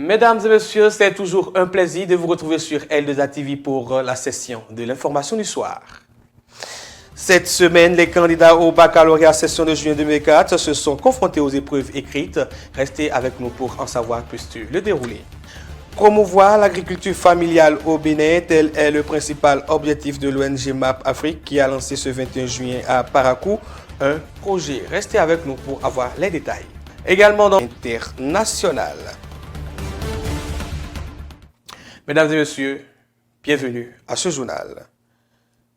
Mesdames et messieurs, c'est toujours un plaisir de vous retrouver sur L2A TV pour la session de l'information du soir. Cette semaine, les candidats au baccalauréat session de juin 2004 se sont confrontés aux épreuves écrites. Restez avec nous pour en savoir plus sur le déroulé. Promouvoir l'agriculture familiale au Bénin, tel est le principal objectif de l'ONG MAP Afrique qui a lancé ce 21 juillet à Parakou un projet. Restez avec nous pour avoir les détails. Également dans l'international. Mesdames et messieurs, bienvenue à ce journal.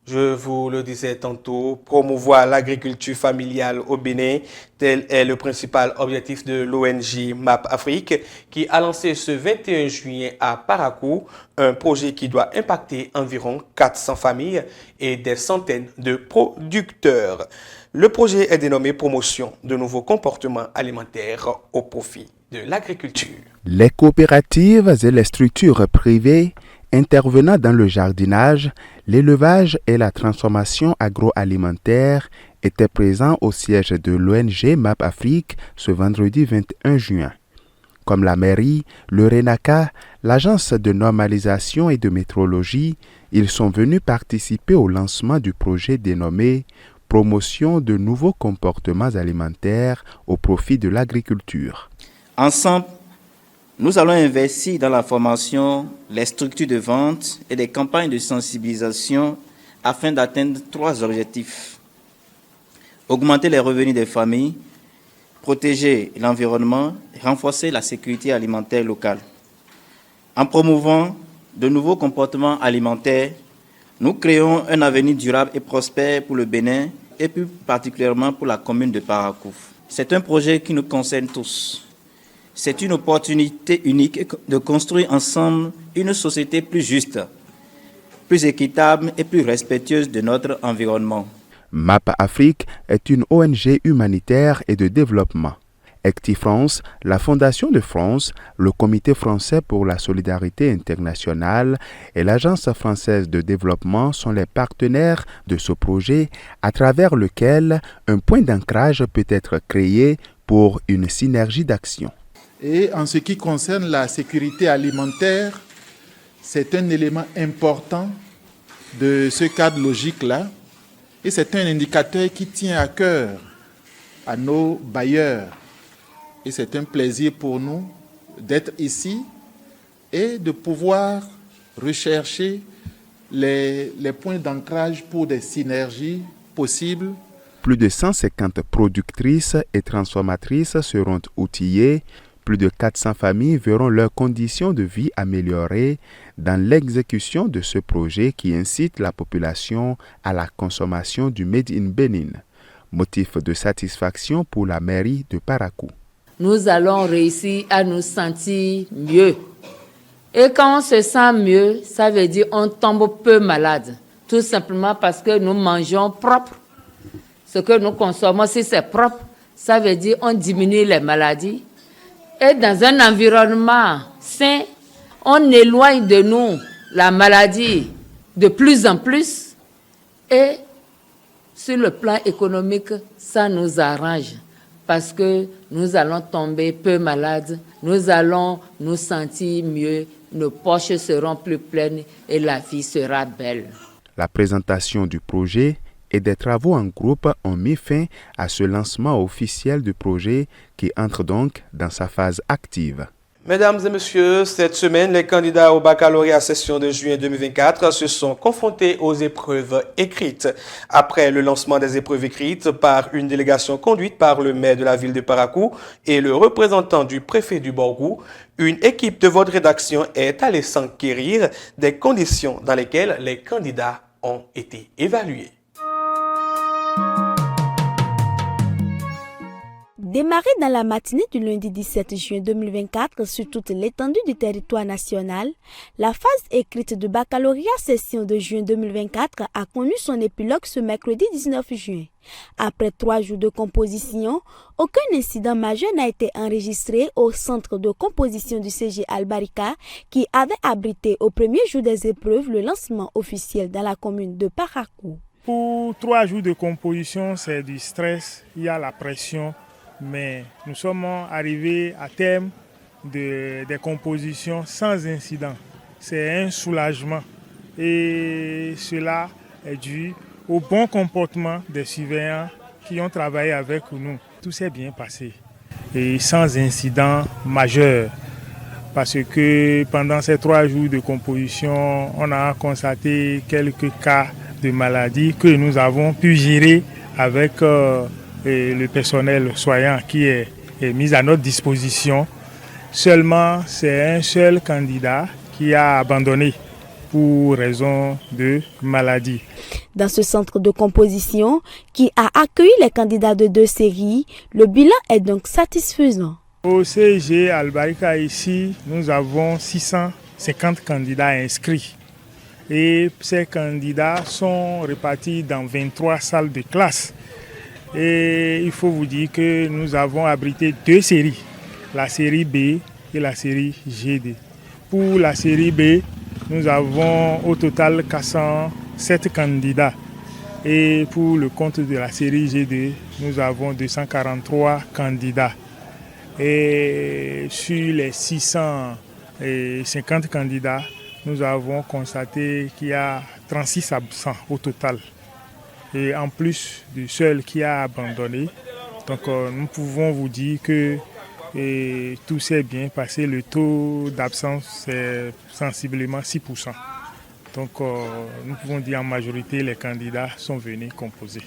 Je vous le disais tantôt, promouvoir l'agriculture familiale au Bénin, tel est le principal objectif de l'ONG MAP Afrique qui a lancé ce 21 juillet à Parakou un projet qui doit impacter environ 400 familles et des centaines de producteurs. Le projet est dénommé Promotion de nouveaux comportements alimentaires au profit de l'agriculture. Les coopératives et les structures privées intervenant dans le jardinage, l'élevage et la transformation agroalimentaire étaient présents au siège de l'ONG MAP Afrique ce vendredi 21 juin. Comme la mairie, le RENACA, l'agence de normalisation et de métrologie, ils sont venus participer au lancement du projet dénommé Promotion de nouveaux comportements alimentaires au profit de l'agriculture. Ensemble, nous allons investir dans la formation, les structures de vente et des campagnes de sensibilisation afin d'atteindre 3 objectifs. Augmenter les revenus des familles, protéger l'environnement et renforcer la sécurité alimentaire locale. En promouvant de nouveaux comportements alimentaires, nous créons un avenir durable et prospère pour le Bénin et plus particulièrement pour la commune de Parakou. C'est un projet qui nous concerne tous. C'est une opportunité unique de construire ensemble une société plus juste, plus équitable et plus respectueuse de notre environnement. MAP Afrique est une ONG humanitaire et de développement. Acti-France, la Fondation de France, le Comité français pour la solidarité internationale et l'Agence française de développement sont les partenaires de ce projet à travers lequel un point d'ancrage peut être créé pour une synergie d'action. Et en ce qui concerne la sécurité alimentaire, c'est un élément important de ce cadre logique-là. Et c'est un indicateur qui tient à cœur à nos bailleurs. Et c'est un plaisir pour nous d'être ici et de pouvoir rechercher les points d'ancrage pour des synergies possibles. Plus de 150 productrices et transformatrices seront outillées. Plus de 400 familles verront leurs conditions de vie améliorées dans l'exécution de ce projet qui incite la population à la consommation du Made in Bénin. Motif de satisfaction pour la mairie de Parakou. Nous allons réussir à nous sentir mieux. Et quand on se sent mieux, ça veut dire qu'on tombe peu malade. Tout simplement parce que nous mangeons propre. Ce que nous consommons, si c'est propre, ça veut dire qu'on diminue les maladies. Et dans un environnement sain, on éloigne de nous la maladie de plus en plus. Et sur le plan économique, ça nous arrange parce que nous allons tomber peu malades, nous allons nous sentir mieux, nos poches seront plus pleines et la vie sera belle. La présentation du projet et des travaux en groupe ont mis fin à ce lancement officiel du projet qui entre donc dans sa phase active. Mesdames et messieurs, cette semaine, les candidats au baccalauréat session de juin 2024 se sont confrontés aux épreuves écrites. Après le lancement des épreuves écrites par une délégation conduite par le maire de la ville de Parakou et le représentant du préfet du Borgou, une équipe de votre rédaction est allée s'enquérir des conditions dans lesquelles les candidats ont été évalués. Démarré dans la matinée du lundi 17 juin 2024 sur toute l'étendue du territoire national, la phase écrite du baccalauréat session de juin 2024 a connu son épilogue ce mercredi 19 juin. Après 3 jours de composition, aucun incident majeur n'a été enregistré au centre de composition du CG Albarika qui avait abrité au premier jour des épreuves le lancement officiel dans la commune de Parakou. Pour 3 jours de composition, c'est du stress, il y a la pression. Mais nous sommes arrivés à terme des compositions sans incident. C'est un soulagement et cela est dû au bon comportement des surveillants qui ont travaillé avec nous. Tout s'est bien passé et sans incident majeur parce que pendant ces 3 jours de composition, on a constaté quelques cas de maladie que nous avons pu gérer avec le personnel soignant qui est mis à notre disposition. Seulement, c'est un seul candidat qui a abandonné pour raison de maladie. Dans ce centre de composition qui a accueilli les candidats de 2 séries, le bilan est donc satisfaisant. Au CG Al-Barika ici, nous avons 650 candidats inscrits. Et ces candidats sont répartis dans 23 salles de classe. Et il faut vous dire que nous avons abrité 2 séries, la série B et la série GD. Pour la série B, nous avons au total 407 candidats. Et pour le compte de la série GD, nous avons 243 candidats. Et sur les 650 candidats, nous avons constaté qu'il y a 36 absents au total. Et en plus du seul qui a abandonné, donc nous pouvons vous dire que tout s'est bien passé. Le taux d'absence est sensiblement 6%. Donc nous pouvons dire en majorité les candidats sont venus composer.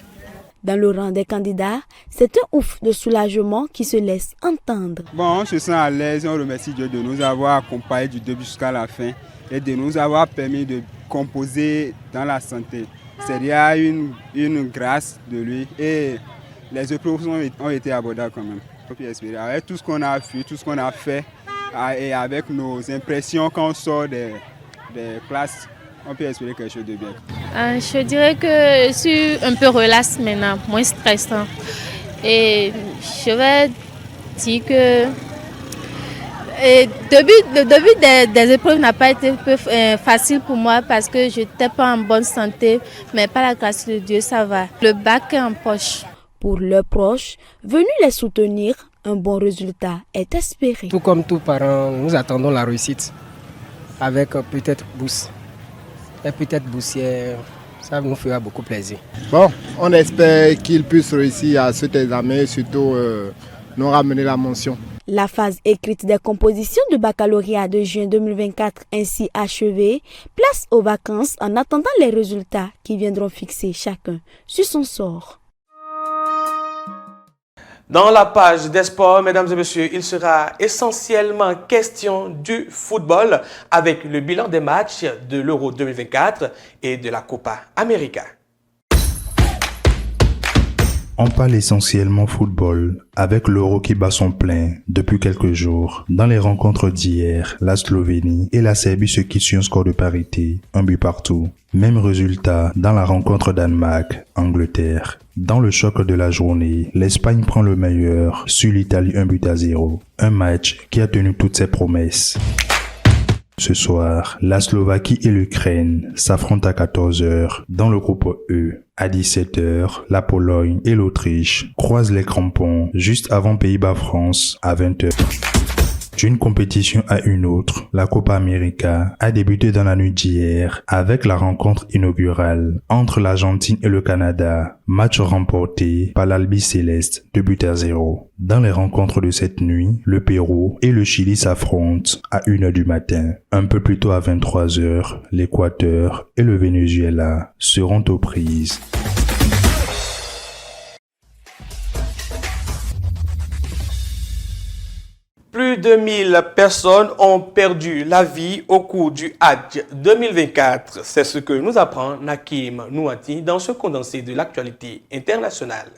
Dans le rang des candidats, c'est un ouf de soulagement qui se laisse entendre. Bon, on se sent à l'aise, on remercie Dieu de nous avoir accompagnés du début jusqu'à la fin et de nous avoir permis de composer dans la santé. C'est une grâce de lui et les épreuves ont été abordables quand même. On peut espérer. Avec tout ce qu'on a fait, tout ce qu'on a fait et avec nos impressions quand on sort des classes, on peut espérer quelque chose de bien. Je dirais que je suis un peu relax maintenant, moins stressant. Et je vais dire que le début des épreuves n'a pas été facile pour moi parce que je n'étais pas en bonne santé, mais par la grâce de Dieu, ça va. Le bac est en poche. Pour leurs proches, venus les soutenir, un bon résultat est espéré. Tout comme tous parents, nous attendons la réussite avec peut-être bourse. Et peut-être boursière, ça nous fera beaucoup plaisir. Bon, on espère qu'ils puissent réussir à cet examen et surtout nous ramener la mention. La phase écrite des compositions de baccalauréat de juin 2024 ainsi achevée, place aux vacances en attendant les résultats qui viendront fixer chacun sur son sort. Dans la page des sports, mesdames et messieurs, il sera essentiellement question du football avec le bilan des matchs de l'Euro 2024 et de la Copa América. On parle essentiellement football, avec l'Euro qui bat son plein depuis quelques jours. Dans les rencontres d'hier, la Slovénie et la Serbie se quittent sur un score de parité, 1 but partout. Même résultat dans la rencontre Danemark-Angleterre. Dans le choc de la journée, l'Espagne prend le meilleur sur l'Italie 1-0. Un match qui a tenu toutes ses promesses. Ce soir, la Slovaquie et l'Ukraine s'affrontent à 14h dans le groupe E. À 17h, la Pologne et l'Autriche croisent les crampons juste avant Pays-Bas-France à 20h. D'une compétition à une autre, la Copa América a débuté dans la nuit d'hier avec la rencontre inaugurale entre l'Argentine et le Canada, match remporté par l'Albiceleste 2-0. Dans les rencontres de cette nuit, le Pérou et le Chili s'affrontent à 1h du matin. Un peu plus tôt à 23h, l'Équateur et le Venezuela seront aux prises. Plus de 1000 personnes ont perdu la vie au cours du Hajj 2024. C'est ce que nous apprend Nakim Nouati dans ce condensé de l'actualité internationale.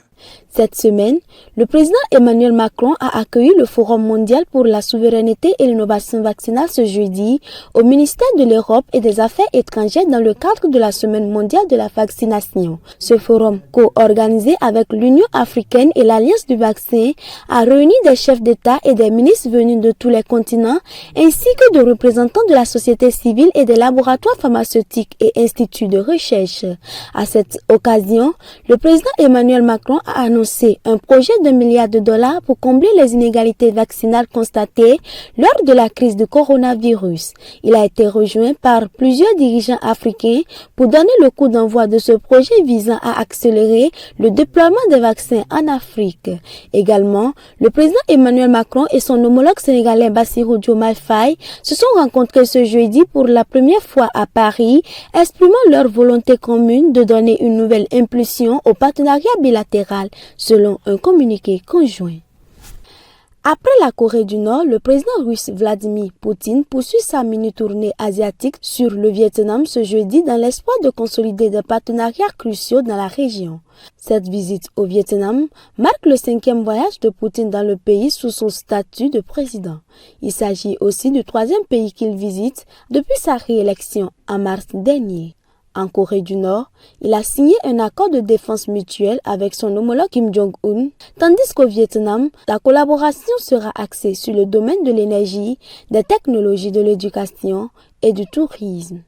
Cette semaine, le président Emmanuel Macron a accueilli le Forum mondial pour la souveraineté et l'innovation vaccinale ce jeudi au ministère de l'Europe et des Affaires étrangères dans le cadre de la Semaine mondiale de la vaccination. Ce forum, co-organisé avec l'Union africaine et l'Alliance du vaccin, a réuni des chefs d'État et des ministres venus de tous les continents ainsi que de représentants de la société civile et des laboratoires pharmaceutiques et instituts de recherche. À cette occasion, le président Emmanuel Macron a annoncé un projet d'$1 milliard pour combler les inégalités vaccinales constatées lors de la crise du coronavirus. Il a été rejoint par plusieurs dirigeants africains pour donner le coup d'envoi de ce projet visant à accélérer le déploiement des vaccins en Afrique. Également, le président Emmanuel Macron et son homologue sénégalais Bassirou Diomaye Faye se sont rencontrés ce jeudi pour la première fois à Paris, exprimant leur volonté commune de donner une nouvelle impulsion au partenariat bilatéral, selon un communiqué conjoint. Après la Corée du Nord, le président russe Vladimir Poutine poursuit sa mini-tournée asiatique sur le Vietnam ce jeudi dans l'espoir de consolider des partenariats cruciaux dans la région. Cette visite au Vietnam marque le 5e voyage de Poutine dans le pays sous son statut de président. Il s'agit aussi du 3e pays qu'il visite depuis sa réélection en mars dernier. En Corée du Nord, il a signé un accord de défense mutuelle avec son homologue Kim Jong-un, tandis qu'au Vietnam, la collaboration sera axée sur le domaine de l'énergie, des technologies de l'éducation et du tourisme.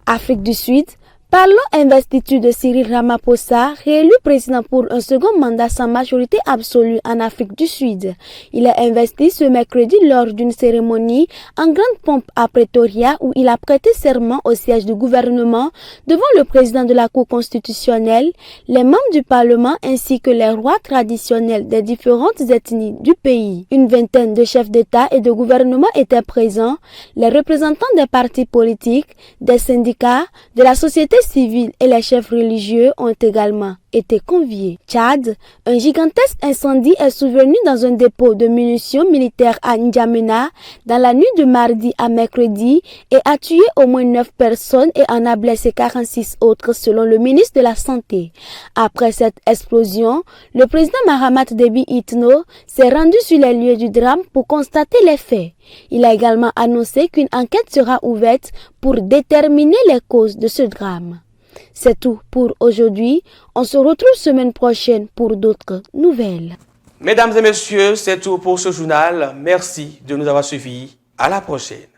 Afrique du Sud, parlons investiture de Cyril Ramaphosa, réélu président pour un second mandat sans majorité absolue en Afrique du Sud. Il est investi ce mercredi lors d'une cérémonie en grande pompe à Pretoria où il a prêté serment au siège du gouvernement devant le président de la Cour constitutionnelle, les membres du Parlement ainsi que les rois traditionnels des différentes ethnies du pays. Une vingtaine de chefs d'État et de gouvernement étaient présents, les représentants des partis politiques, des syndicats, de la société civile et les chefs religieux ont également été conviés. Tchad, un gigantesque incendie est survenu dans un dépôt de munitions militaires à N'Djamena dans la nuit de mardi à mercredi et a tué au moins 9 personnes et en a blessé 46 autres selon le ministre de la Santé. Après cette explosion, le président Mahamat Déby Itno s'est rendu sur les lieux du drame pour constater les faits. Il a également annoncé qu'une enquête sera ouverte pour déterminer les causes de ce drame. C'est tout pour aujourd'hui. On se retrouve semaine prochaine pour d'autres nouvelles. Mesdames et messieurs, c'est tout pour ce journal. Merci de nous avoir suivis. À la prochaine.